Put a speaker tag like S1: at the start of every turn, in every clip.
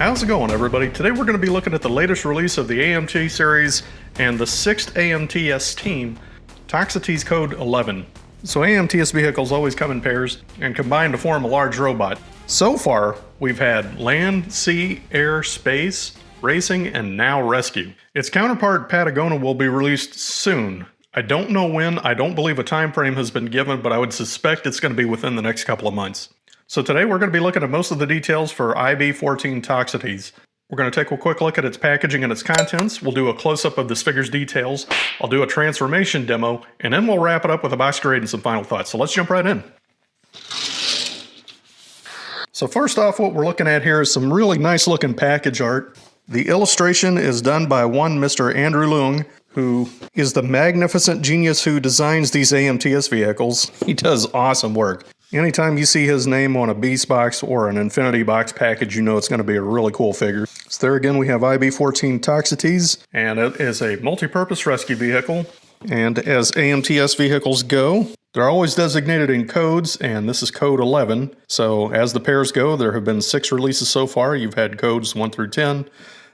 S1: How's it going, everybody? Today we're going to be looking at the latest release of the AMT series and the 6th AMTS team, Toxotes Code 11. So AMTS vehicles always come in pairs and combine to form a large robot. So far, we've had land, sea, air, space, racing, and now rescue. Its counterpart, Patagonia, will be released soon. I don't know when, I don't believe a time frame has been given, but I would suspect it's going to be within the next couple of months. So today we're going to be looking at most of the details for IB-14 Toxotes. We're going to take a quick look at its packaging and its contents. We'll do a close-up of this figure's details. I'll do a transformation demo, and then we'll wrap it up with a box grade and some final thoughts. So let's jump right in. So first off, what we're looking at here is some really nice looking package art. The illustration is done by one Mr. Andrew Leung, who is the magnificent genius who designs these AMTS vehicles. He does awesome work. Anytime you see his name on a Beast Box or an Infinitybox package, you know it's going to be a really cool figure. So there again we have IB-14 Toxotes, and it is a multi-purpose rescue vehicle. And as AMTS vehicles go, they're always designated in codes, and this is code 11. So as the pairs go, there have been 6 releases so far. You've had codes 1 through 10.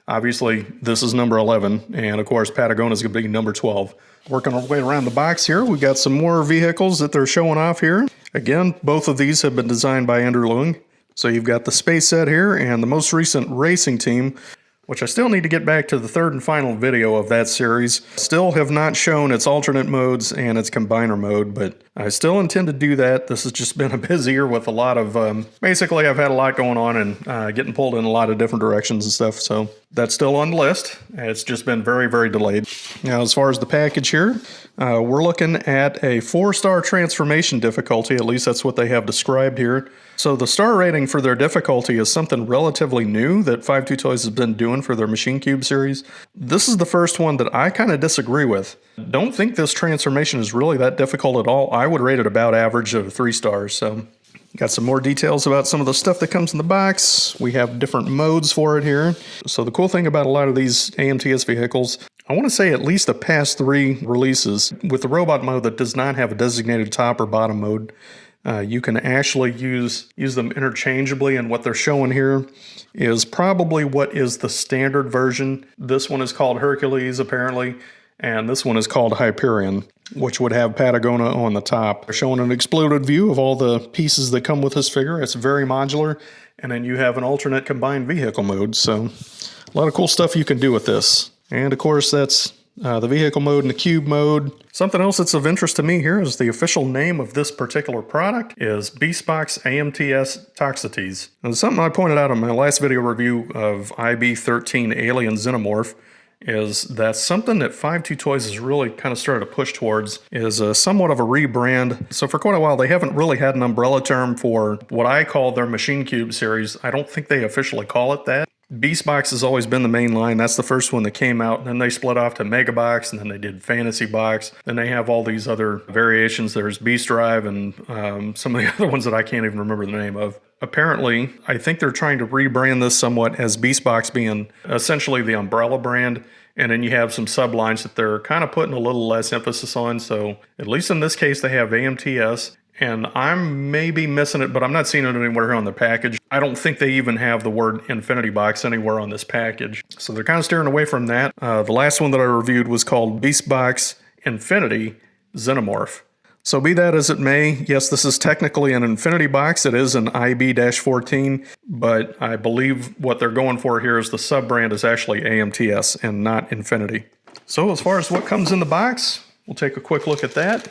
S1: Obviously, this is number 11, and of course, Patagonia is going to be number 12. Working our way around the box here, we got some more vehicles that they're showing off here. Again, both of these have been designed by Andrew Leung. So you've got the space set here and the most recent racing team, which I still need to get back to the third and final video of that series. Still have not shown its alternate modes and its combiner mode, but I still intend to do that. This has just been a busy year with a lot of, basically I've had a lot going on and getting pulled in a lot of different directions and stuff, so that's still on the list. It's just been very, very delayed. Now, as far as the package here, we're looking at a 4-star transformation difficulty, at least that's what they have described here. So the star rating for their difficulty is something relatively new that 52 Toys has been doing for their Machine Cube series. This is the first one that I kind of disagree with. Don't think this transformation is really that difficult at all. I would rate it about average of 3 stars. So got some more details about some of the stuff that comes in the box. We have different modes for it here. So the cool thing about a lot of these AMTS vehicles, I want to say at least the past 3 releases, with the robot mode that does not have a designated top or bottom mode, you can actually use them interchangeably, and what they're showing here is probably what is the standard version. This one is called Hercules, apparently, and this one is called Hyperion, which would have Patagonia on the top. They're showing an exploded view of all the pieces that come with this figure. It's very modular, and then you have an alternate combined vehicle mode, so a lot of cool stuff you can do with this. And of course, that's the vehicle mode and the cube mode. Something else that's of interest to me here is the official name of this particular product is BeastBox AMTS Toxotes. And something I pointed out in my last video review of IB-13 Alien Xenomorph is that something that 52 Toys has really kind of started to push towards is somewhat of a rebrand. So for quite a while, they haven't really had an umbrella term for what I call their Machine Cube series. I don't think they officially call it that. BeastBox has always been the main line. That's the first one that came out, and then they split off to Megabox, and then they did Fantasy Box. Then they have all these other variations. There's Beast Drive and some of the other ones that I can't even remember the name of. Apparently, I think they're trying to rebrand this somewhat as BeastBox being essentially the umbrella brand, and then you have some sublines that they're kind of putting a little less emphasis on. So at least in this case, they have AMTS. And I'm maybe missing it, but I'm not seeing it anywhere here on the package. I don't think they even have the word Infinitybox anywhere on this package. So they're kind of steering away from that. The last one that I reviewed was called BeastBox Infinity Xenomorph. So be that as it may, yes, this is technically an Infinitybox. It is an IB-14, but I believe what they're going for here is the sub-brand is actually AMTS and not Infinity. So as far as what comes in the box, we'll take a quick look at that.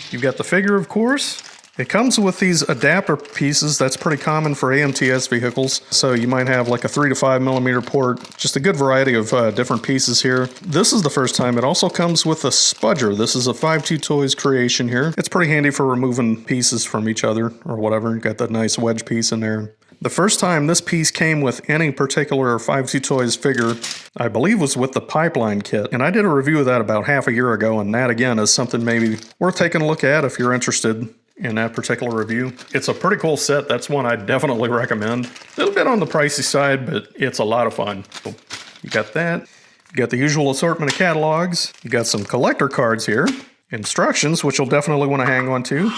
S1: You've got the figure, of course. It comes with these adapter pieces. That's pretty common for AMTS vehicles. So you might have like a 3 to 5 millimeter port, just a good variety of different pieces here. This is the first time. It also comes with a spudger. This is a 52 Toys creation here. It's pretty handy for removing pieces from each other or whatever. You got that nice wedge piece in there. The first time this piece came with any particular 52 Toys figure, I believe, was with the Pipeline kit. And I did a review of that about half a year ago, and that again is something maybe worth taking a look at if you're interested in that particular review. It's a pretty cool set. That's one I definitely recommend. A little bit on the pricey side, but it's a lot of fun. So you got that. You got the usual assortment of catalogs. You got some collector cards here. Instructions, which you'll definitely want to hang on to.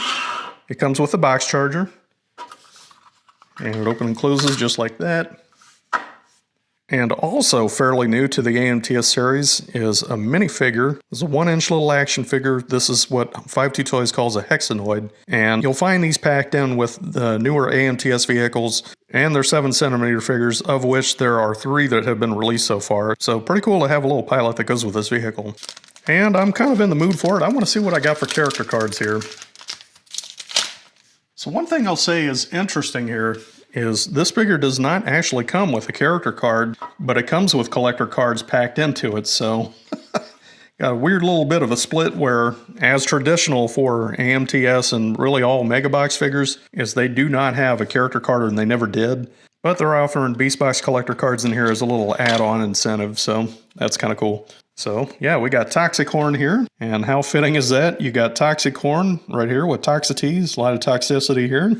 S1: It comes with a box charger. And it opens and closes just like that. And also fairly new to the AMTS series is a minifigure. It's a 1-inch little action figure. This is what 52 Toys calls a Hexanoid. And you'll find these packed in with the newer AMTS vehicles and their 7cm figures, of which there are 3 that have been released so far. So pretty cool to have a little pilot that goes with this vehicle. And I'm kind of in the mood for it. I want to see what I got for character cards here. So one thing I'll say is interesting here is this figure does not actually come with a character card, but it comes with collector cards packed into it. So got a weird little bit of a split where, as traditional for AMTS and really all Megabox figures, is they do not have a character card and they never did. But they're offering Beast Box collector cards in here as a little add-on incentive, so that's kind of cool. So yeah, we got Toxic Horn here, and how fitting is that? You got Toxic Horn right here with Toxotes, a lot of toxicity here.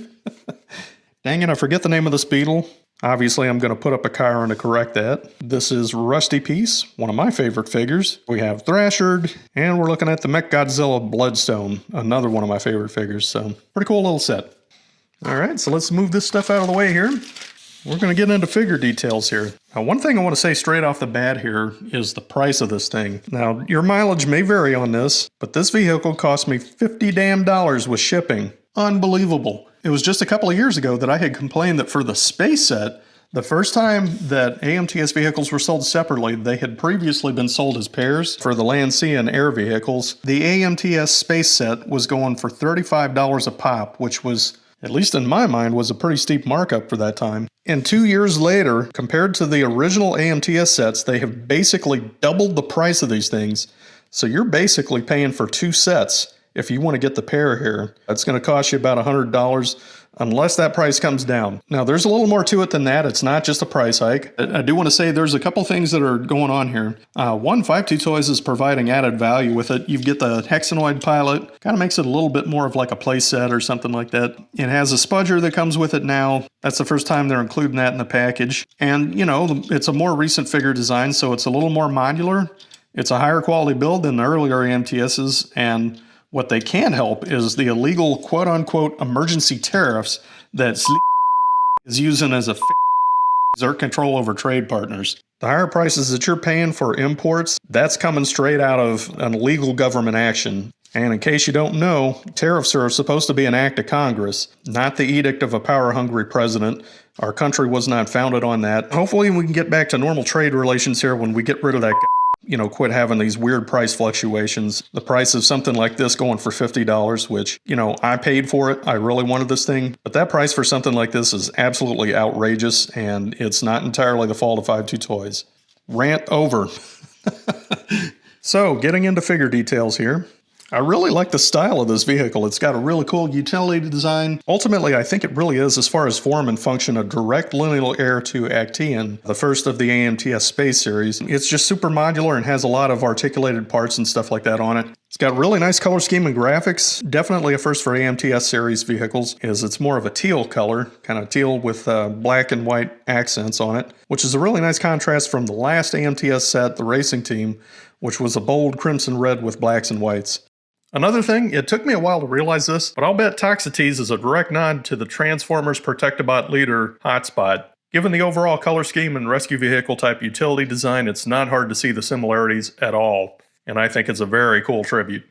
S1: Dang it, I forget the name of this beetle. Obviously, I'm going to put up a Chiron to correct that. This is Rusty Piece, one of my favorite figures. We have Thrashered, and we're looking at the Mech-Godzilla Bloodstone, another one of my favorite figures. So, pretty cool little set. All right, so let's move this stuff out of the way here. We're going to get into figure details here. Now, one thing I want to say straight off the bat here is the price of this thing. Now, your mileage may vary on this, but this vehicle cost me $50 damn with shipping. Unbelievable. It was just a couple of years ago that I had complained that for the space set, the first time that AMTS vehicles were sold separately, they had previously been sold as pairs for the land, sea, and air vehicles. The AMTS space set was going for $35 a pop, which was, at least in my mind, was a pretty steep markup for that time. And 2 years later, compared to the original AMTS sets, they have basically doubled the price of these things. So you're basically paying for 2 sets. If you want to get the pair here, it's going to cost you about $100 unless that price comes down. Now, there's a little more to it than that. It's not just a price hike. I do want to say there's a couple things that are going on here. One, 52 Toys is providing added value with it. You get the Hexanoid pilot, kind of makes it a little bit more of like a play set or something like that. It has a spudger that comes with it now. That's the first time they're including that in the package. And, you know, it's a more recent figure design, so it's a little more modular. It's a higher quality build than the earlier AMTSs, and what they can help is the illegal quote-unquote emergency tariffs that is using as a exert control over trade partners. The higher prices that you're paying for imports, that's coming straight out of an illegal government action. And in case you don't know, tariffs are supposed to be an act of Congress, not the edict of a power-hungry president. Our country was not founded on that. Hopefully we can get back to normal trade relations here when we get rid of that, quit having these weird price fluctuations. The price of something like this going for $50, which, I paid for it. I really wanted this thing. But that price for something like this is absolutely outrageous, and it's not entirely the fault of 52 Toys. Rant over. So, getting into figure details here. I really like the style of this vehicle. It's got a really cool utility design. Ultimately, I think it really is, as far as form and function, a direct lineal heir to Acteon, the first of the AMTS Space series. It's just super modular and has a lot of articulated parts and stuff like that on it. It's got really nice color scheme and graphics. Definitely a first for AMTS series vehicles, is it's more of a teal color, kind of teal with black and white accents on it, which is a really nice contrast from the last AMTS set, the Racing Team, which was a bold crimson red with blacks and whites. Another thing, it took me a while to realize this, but I'll bet Toxotes is a direct nod to the Transformers Protectobot leader, Hotspot. Given the overall color scheme and rescue vehicle type utility design, it's not hard to see the similarities at all, and I think it's a very cool tribute.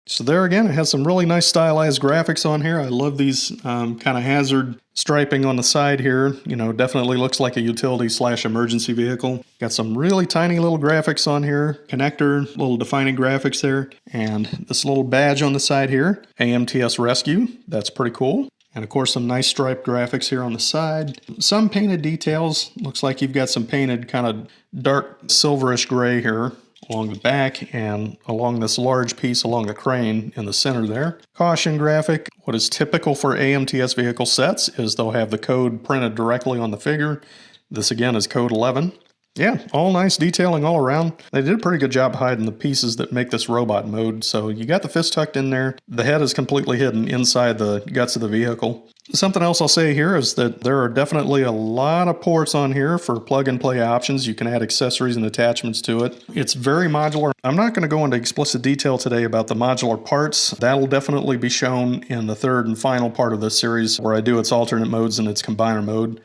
S1: So there again, it has some really nice stylized graphics on here. I love these kind of hazard striping on the side here. Definitely looks like a utility/emergency vehicle. Got some really tiny little graphics on here. Connector, little defining graphics there. And this little badge on the side here, AMTS Rescue. That's pretty cool. And of course, some nice striped graphics here on the side. Some painted details. Looks like you've got some painted kind of dark silverish gray here along the back and along this large piece along the crane in the center there. Caution graphic. What is typical for AMTS vehicle sets is they'll have the code printed directly on the figure. This again is code 11. Yeah, all nice detailing all around. They did a pretty good job hiding the pieces that make this robot mode. So you got the fist tucked in there. The head is completely hidden inside the guts of the vehicle. Something else I'll say here is that there are definitely a lot of ports on here for plug-and-play options. You can add accessories and attachments to it. It's very modular. I'm not going to go into explicit detail today about the modular parts. That'll definitely be shown in the third and final part of this series where I do its alternate modes and its combiner mode.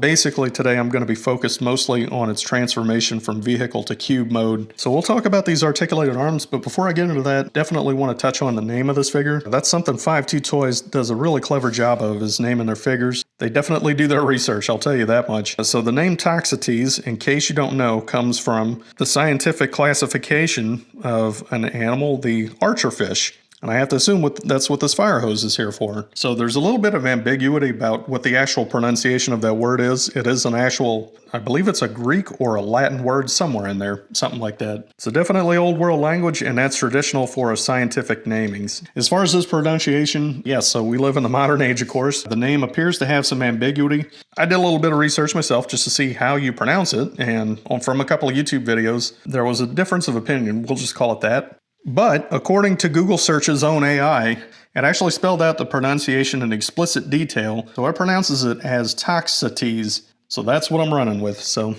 S1: Basically today I'm going to be focused mostly on its transformation from vehicle to cube mode. So we'll talk about these articulated arms, but before I get into that, definitely want to touch on the name of this figure. That's something 5.2 Toys does a really clever job of, is naming their figures. They definitely do their research, I'll tell you that much. So the name Toxotes, in case you don't know, comes from the scientific classification of an animal, the archerfish. And I have to assume that's what this fire hose is here for. So there's a little bit of ambiguity about what the actual pronunciation of that word is. It is an actual, I believe it's a Greek or a Latin word somewhere in there, something like that. So definitely old world language, and that's traditional for scientific namings. As far as this pronunciation, yes, so we live in the modern age, of course. The name appears to have some ambiguity. I did a little bit of research myself just to see how you pronounce it, and from a couple of YouTube videos, there was a difference of opinion, we'll just call it that. But according to Google Search's own AI, it actually spelled out the pronunciation in explicit detail, so it pronounces it as Toxotes. So that's what I'm running with. So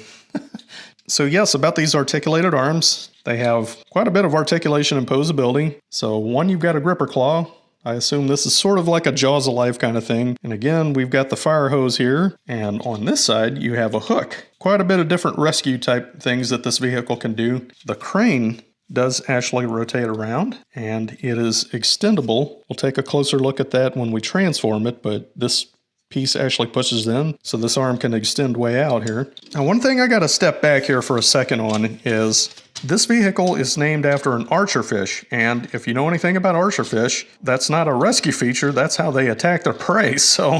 S1: yes, about these articulated arms, they have quite a bit of articulation and posability. So one, you've got a gripper claw. I assume this is sort of like a Jaws of Life kind of thing. And again, we've got the fire hose here. And on this side, you have a hook. Quite a bit of different rescue type things that this vehicle can do. The crane does actually rotate around, and it is extendable. We'll take a closer look at that when we transform it, but this piece actually pushes in, so this arm can extend way out here. Now, one thing I got to step back here for a second on is this vehicle is named after an archerfish, and if you know anything about archerfish, that's not a rescue feature, that's how they attack their prey. So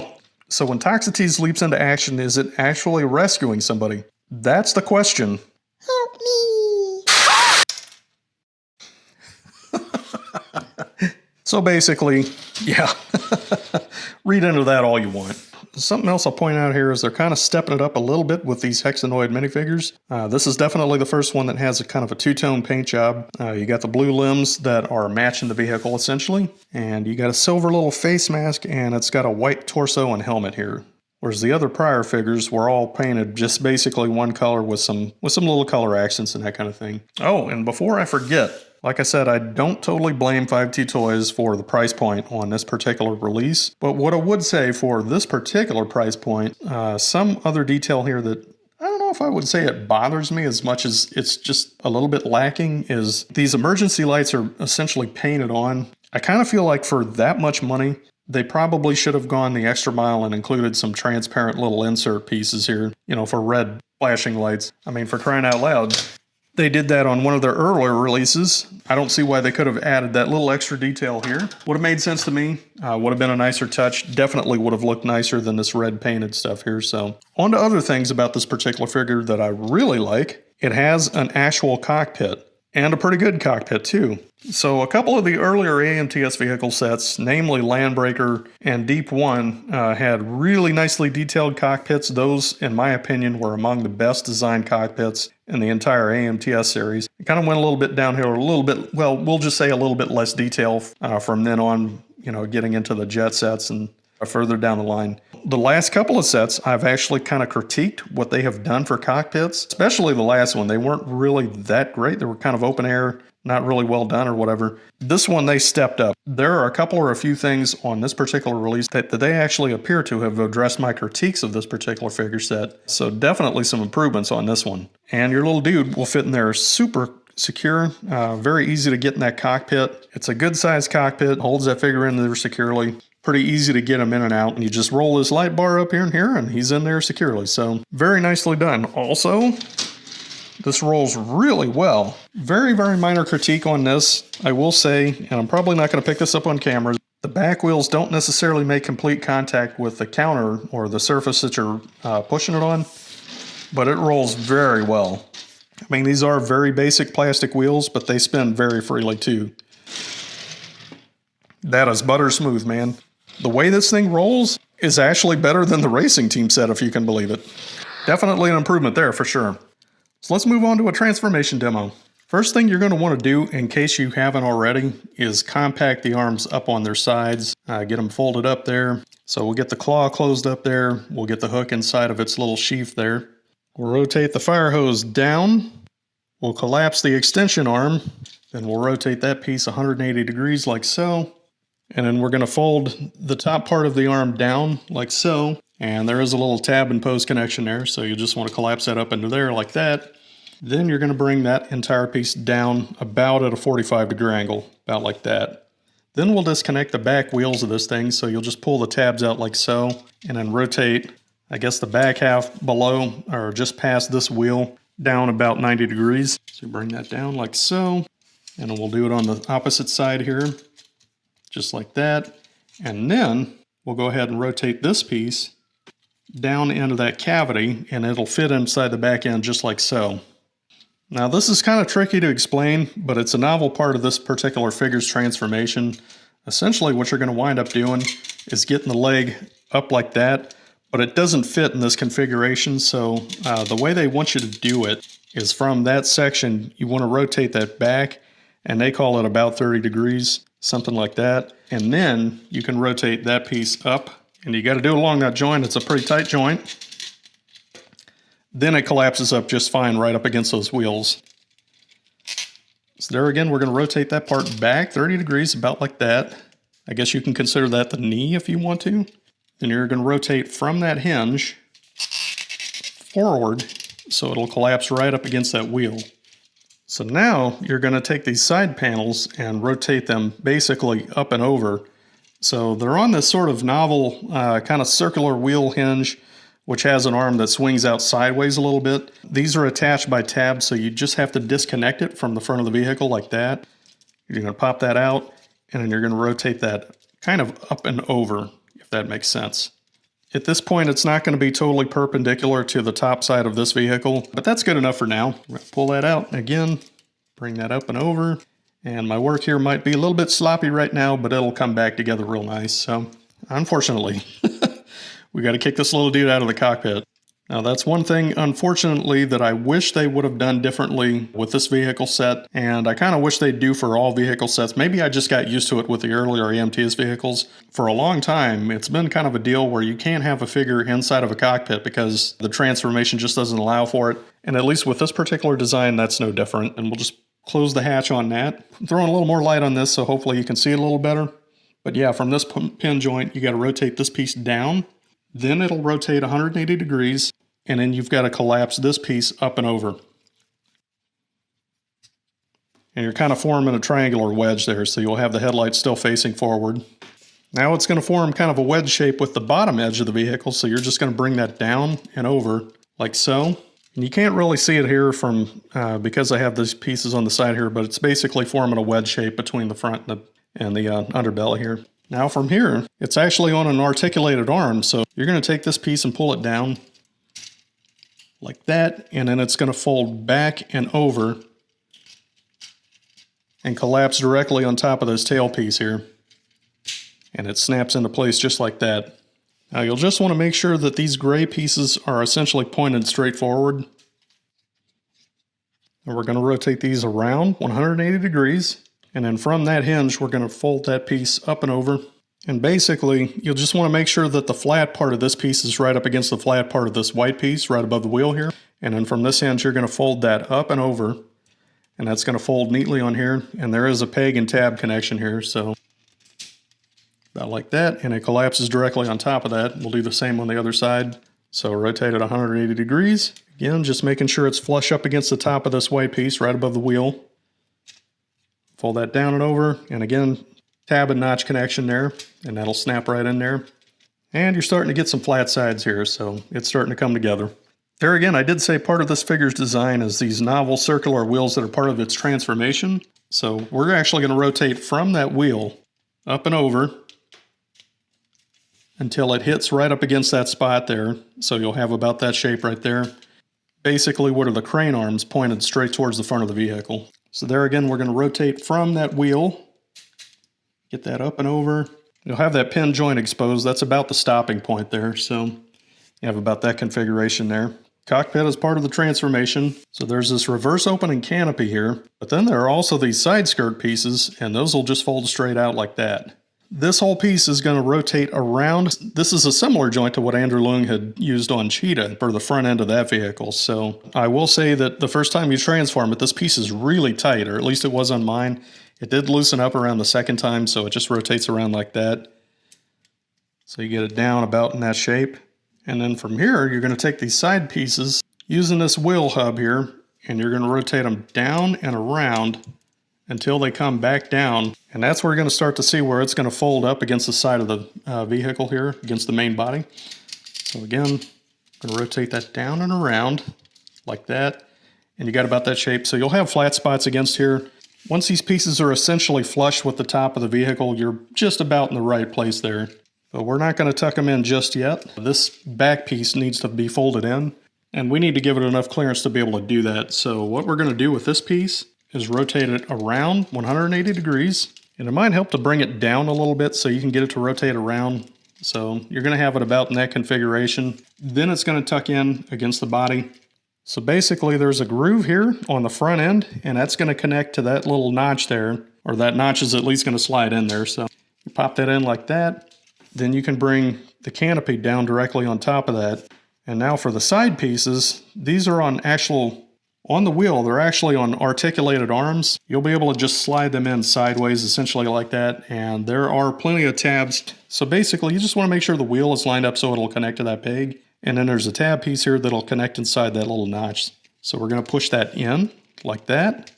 S1: when Toxotes leaps into action, is it actually rescuing somebody? That's the question.
S2: Help me!
S1: So basically, yeah, read into that all you want. Something else I'll point out here is they're kind of stepping it up a little bit with these Hexanoid minifigures. This is definitely the first one that has a kind of a two-tone paint job. You got the blue limbs that are matching the vehicle essentially, and you got a silver little face mask, and it's got a white torso and helmet here. Whereas the other prior figures were all painted just basically one color with some little color accents and that kind of thing. Oh, and before I forget, like I said, I don't totally blame 5T Toys for the price point on this particular release, but what I would say for this particular price point, some other detail here that I don't know if I would say it bothers me as much as it's just a little bit lacking is these emergency lights are essentially painted on. I kind of feel like for that much money, they probably should have gone the extra mile and included some transparent little insert pieces here, you know, for red flashing lights. I mean, for crying out loud. They did that on one of their earlier releases. I don't see why they could have added that little extra detail here. Would have made sense to me. Would have been a nicer touch. Definitely would have looked nicer than this red painted stuff here. So on to other things about this particular figure that I really like. It has an actual cockpit, and a pretty good cockpit too. So a couple of the earlier AMTS vehicle sets, namely Landbreaker and Deep One, had really nicely detailed cockpits. Those, in my opinion, were among the best designed cockpits in the entire AMTS series. It kind of went a little bit downhill, a little bit, well, we'll just say a little bit less detail from then on, you know, getting into the jet sets and further down the line. The last couple of sets, I've actually kind of critiqued what they have done for cockpits, especially the last one. They weren't really that great. They were kind of open air, not really well done or whatever. This one, they stepped up. There are a couple or a few things on this particular release that they actually appear to have addressed my critiques of this particular figure set. So definitely some improvements on this one. And your little dude will fit in there super secure, very easy to get in that cockpit. It's a good sized cockpit, holds that figure in there securely. Pretty easy to get him in and out, and you just roll this light bar up here and here, and he's in there securely. So very nicely done. Also, this rolls really well. Very, very minor critique on this, I will say, and I'm probably not going to pick this up on camera. The back wheels don't necessarily make complete contact with the counter or the surface that you're pushing it on, but it rolls very well. I mean, these are very basic plastic wheels, but they spin very freely too. That is butter smooth, man. The way this thing rolls is actually better than the racing team set, if you can believe it. Definitely an improvement there for sure. So let's move on to a transformation demo. First thing you're going to want to do, in case you haven't already, is compact the arms up on their sides. Get them folded up there So we'll get the claw closed up there. We'll get the hook inside of its little sheath there. We'll rotate the fire hose down. We'll collapse the extension arm. Then we'll rotate that piece 180 degrees like so. And then we're going to fold the top part of the arm down like so. And there is a little tab and post connection there, so you just want to collapse that up into there like that. Then you're going to bring that entire piece down about at a 45-degree angle, about like that. Then we'll disconnect the back wheels of this thing, so you'll just pull the tabs out like so, and then rotate, I guess, the back half below, or just past this wheel, down about 90 degrees. So bring that down like so, and then we'll do it on the opposite side here, just like that. And then we'll go ahead and rotate this piece down into that cavity, and it'll fit inside the back end just like so. Now this is kind of tricky to explain, but it's a novel part of this particular figure's transformation. Essentially what you're going to wind up doing is getting the leg up like that, but it doesn't fit in this configuration, so the way they want you to do it is from that section, you want to rotate that back, and they call it about 30 degrees, something like that. And then you can rotate that piece up, and you got to do it along that joint. It's a pretty tight joint. Then it collapses up just fine right up against those wheels. So there again, we're going to rotate that part back 30 degrees, about like that. I guess you can consider that the knee if you want to. Then you're going to rotate from that hinge forward, so it'll collapse right up against that wheel. So now you're going to take these side panels and rotate them basically up and over. So they're on this sort of novel kind of circular wheel hinge, which has an arm that swings out sideways a little bit. These are attached by tabs, so you just have to disconnect it from the front of the vehicle like that. You're going to pop that out, and then you're going to rotate that kind of up and over, if that makes sense. At this point, it's not going to be totally perpendicular to the top side of this vehicle, but that's good enough for now. We're going to pull that out again, bring that up and over, and my work here might be a little bit sloppy right now, but it'll come back together real nice. So, unfortunately, we got to kick this little dude out of the cockpit. Now that's one thing, unfortunately, that I wish they would have done differently with this vehicle set, and I kind of wish they'd do for all vehicle sets. Maybe I just got used to it with the earlier AMTS vehicles. For a long time, it's been kind of a deal where you can't have a figure inside of a cockpit because the transformation just doesn't allow for it. And at least with this particular design, that's no different. And we'll just close the hatch on that. I'm throwing a little more light on this, so hopefully you can see it a little better. But yeah, from this pin joint, you got to rotate this piece down. Then it'll rotate 180 degrees, and then you've got to collapse this piece up and over. And you're kind of forming a triangular wedge there, so you'll have the headlights still facing forward. Now it's going to form kind of a wedge shape with the bottom edge of the vehicle, so you're just going to bring that down and over like so. And you can't really see it here from because I have these pieces on the side here, but it's basically forming a wedge shape between the front and the underbelly here. Now from here, it's actually on an articulated arm, so you're going to take this piece and pull it down like that, and then it's going to fold back and over and collapse directly on top of this tail piece here. And it snaps into place just like that. Now you'll just want to make sure that these gray pieces are essentially pointed straight forward. And we're going to rotate these around 180 degrees. And then from that hinge, we're going to fold that piece up and over. And basically, you'll just want to make sure that the flat part of this piece is right up against the flat part of this white piece right above the wheel here. And then from this hinge, you're going to fold that up and over. And that's going to fold neatly on here. And there is a peg and tab connection here, so about like that. And it collapses directly on top of that. We'll do the same on the other side. So rotate it 180 degrees. Again, just making sure it's flush up against the top of this white piece right above the wheel. Fold that down and over, and again, tab and notch connection there, and that'll snap right in there. And you're starting to get some flat sides here, so it's starting to come together. There again, I did say part of this figure's design is these novel circular wheels that are part of its transformation. So we're actually going to rotate from that wheel up and over until it hits right up against that spot there. So you'll have about that shape right there. Basically, what are the crane arms pointed straight towards the front of the vehicle. So there again, we're going to rotate from that wheel, get that up and over. You'll have that pin joint exposed. That's about the stopping point there. So you have about that configuration there. Cockpit is part of the transformation. So there's this reverse opening canopy here, but then there are also these side skirt pieces, and those will just fold straight out like that. This whole piece is going to rotate around. This is a similar joint to what Andrew Leung had used on Cheetah for the front end of that vehicle. So I will say that the first time you transform it, this piece is really tight, or at least it was on mine. It did loosen up around the second time, so it just rotates around like that. So you get it down about in that shape. And then from here, you're going to take these side pieces using this wheel hub here, and you're going to rotate them down and around until they come back down. And that's where you're going to start to see where it's going to fold up against the side of the vehicle here, against the main body. So again, I'm going to rotate that down and around like that. And you got about that shape. So you'll have flat spots against here. Once these pieces are essentially flush with the top of the vehicle, you're just about in the right place there. But we're not going to tuck them in just yet. This back piece needs to be folded in, and we need to give it enough clearance to be able to do that. So what we're going to do with this piece is rotate it around 180 degrees, and it might help to bring it down a little bit so you can get it to rotate around. So you're going to have it about in that configuration. Then it's going to tuck in against the body. So basically there's a groove here on the front end, and that's going to connect to that little notch there, or that notch is at least going to slide in there. So you pop that in like that. Then you can bring the canopy down directly on top of that. And now for the side pieces, these are on the wheel, they're actually on articulated arms. You'll be able to just slide them in sideways, essentially like that. And there are plenty of tabs. So basically, you just want to make sure the wheel is lined up so it'll connect to that peg. And then there's a tab piece here that'll connect inside that little notch. So we're going to push that in like that.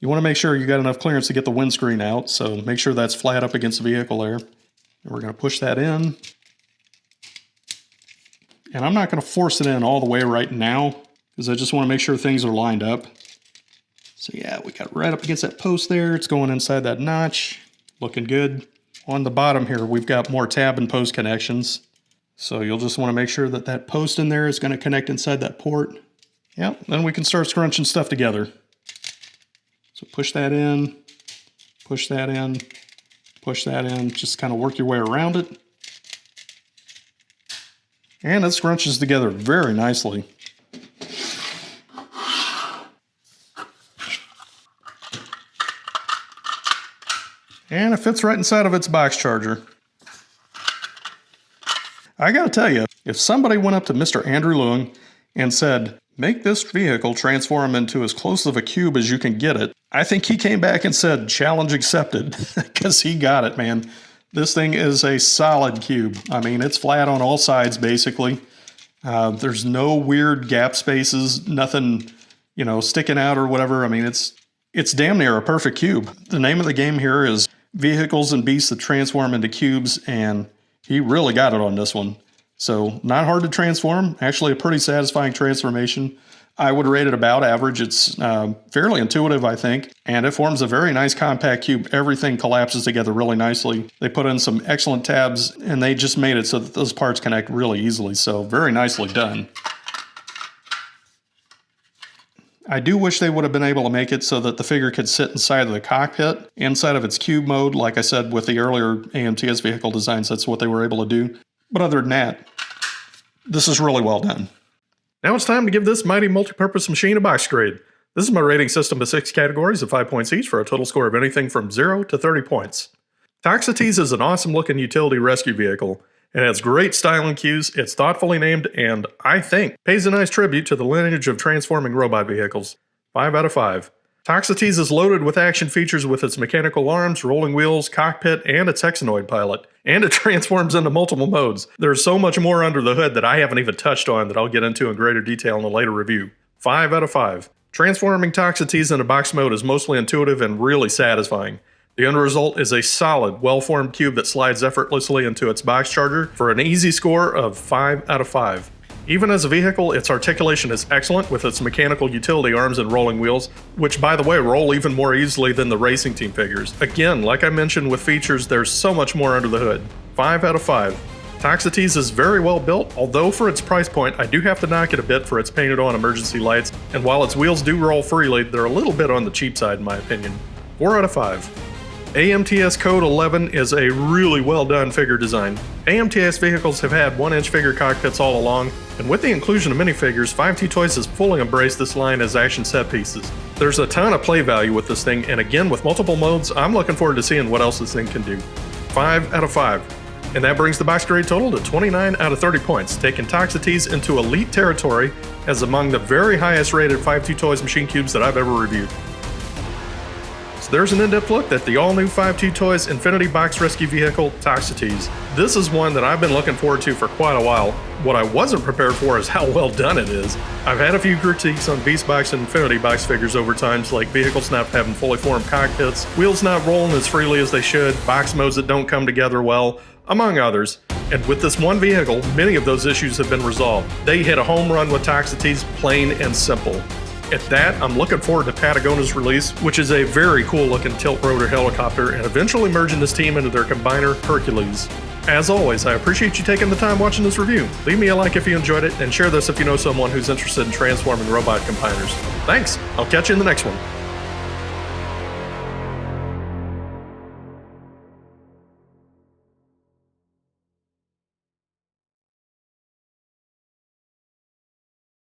S1: You want to make sure you got enough clearance to get the windscreen out. So make sure that's flat up against the vehicle there. And we're going to push that in. And I'm not going to force it in all the way right now, because I just want to make sure things are lined up. So yeah, we got right up against that post there. It's going inside that notch. Looking good. On the bottom here, we've got more tab and post connections. So you'll just want to make sure that that post in there is going to connect inside that port. Yep, then we can start scrunching stuff together. So push that in, push that in, push that in. Just kind of work your way around it. And it scrunches together very nicely. And it fits right inside of its box charger. I gotta tell you, if somebody went up to Mr. Andrew Leung and said, make this vehicle transform into as close of a cube as you can get it, I think he came back and said, challenge accepted, because he got it, man. This thing is a solid cube. I mean, it's flat on all sides, basically. There's no weird gap spaces, nothing, sticking out or whatever. I mean, it's damn near a perfect cube. The name of the game here is Vehicles and Beasts that Transform into Cubes, and he really got it on this one. So not hard to transform, actually a pretty satisfying transformation. I would rate it about average. It's fairly intuitive, I think, and it forms a very nice compact cube. Everything collapses together really nicely. They put in some excellent tabs, and they just made it so that those parts connect really easily, so very nicely done. I do wish they would have been able to make it so that the figure could sit inside of the cockpit, inside of its cube mode. Like I said, with the earlier AMTS vehicle designs, that's what they were able to do. But other than that, this is really well done. Now it's time to give this mighty multi-purpose machine a box grade. This is my rating system of 6 categories of 5 points each for a total score of anything from 0 to 30 points. Toxotes is an awesome looking utility rescue vehicle. It has great styling cues, it's thoughtfully named, and, I think, pays a nice tribute to the lineage of transforming robot vehicles. 5 out of 5. Toxotes is loaded with action features with its mechanical arms, rolling wheels, cockpit, and its Hexanoid pilot. And it transforms into multiple modes. There's so much more under the hood that I haven't even touched on that I'll get into in greater detail in a later review. 5 out of 5. Transforming Toxotes into box mode is mostly intuitive and really satisfying. The end result is a solid, well-formed cube that slides effortlessly into its box charger for an easy score of 5 out of 5. Even as a vehicle, its articulation is excellent with its mechanical utility arms and rolling wheels, which by the way roll even more easily than the racing team figures. Again, like I mentioned with features, there's so much more under the hood. 5 out of 5. Toxotes is very well built, although for its price point, I do have to knock it a bit for its painted on emergency lights, and while its wheels do roll freely, they're a little bit on the cheap side in my opinion. 4 out of 5. AMTS Code 11 is a really well done figure design. AMTS vehicles have had 1-inch figure cockpits all along, And with the inclusion of minifigures, 5T Toys has fully embraced this line as action set pieces. There's a ton of play value with this thing, and again, with multiple modes, I'm looking forward to seeing what else this thing can do. 5 out of 5. And that brings the box grade total to 29 out of 30 points, taking Toxotes into elite territory as among the very highest rated 5T Toys machine cubes that I've ever reviewed. So there's an in-depth look at the all-new 5T Toys Infinitybox rescue vehicle, Toxotes. This is one that I've been looking forward to for quite a while. What I wasn't prepared for is how well done it is. I've had a few critiques on Beastbox and Infinitybox figures over times, like vehicles not having fully formed cockpits, wheels not rolling as freely as they should, box modes that don't come together well, among others. And with this one vehicle, many of those issues have been resolved. They hit a home run with Toxotes, plain and simple. At that, I'm looking forward to Patagona's release, which is a very cool looking tilt rotor helicopter, and eventually merging this team into their combiner, Hercules. As always, I appreciate you taking the time watching this review. Leave me a like if you enjoyed it, and share this if you know someone who's interested in transforming robot combiners. Thanks! I'll catch you in the next one.